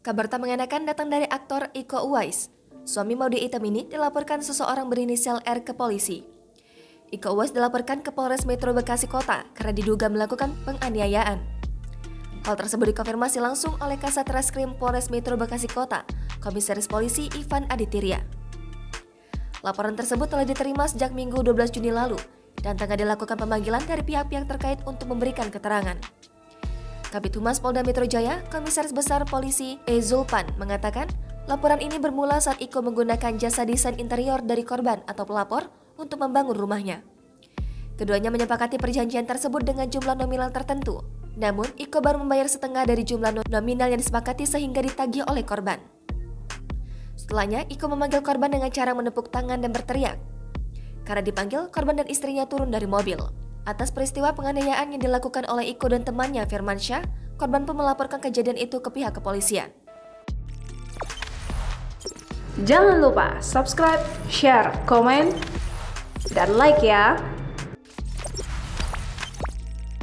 Kabar tak mengenakan datang dari aktor Iko Uwais. Suami Maudy Item ini dilaporkan seseorang berinisial R ke polisi. Iko Uwais dilaporkan ke Polres Metro Bekasi Kota karena diduga melakukan penganiayaan. Hal tersebut dikonfirmasi langsung oleh Kasat Reskrim Polres Metro Bekasi Kota, Komisaris Polisi Ivan Aditya. Laporan tersebut telah diterima sejak Minggu 12 Juni lalu dan tengah dilakukan pemanggilan dari pihak-pihak terkait untuk memberikan keterangan. Kabid Humas Polda Metro Jaya, Komisaris Besar Polisi E. Zulpan mengatakan, laporan ini bermula saat Iko menggunakan jasa desain interior dari korban atau pelapor untuk membangun rumahnya. Keduanya menyepakati perjanjian tersebut dengan jumlah nominal tertentu. Namun, Iko baru membayar setengah dari jumlah nominal yang disepakati sehingga ditagih oleh korban. Setelahnya, Iko memanggil korban dengan cara menepuk tangan dan berteriak. Karena dipanggil, korban dan istrinya turun dari mobil. Atas peristiwa penganiayaan yang dilakukan oleh Iko dan temannya Firmansyah, korban pun melaporkan kejadian itu ke pihak kepolisian. Jangan lupa subscribe, share, komen, dan like ya!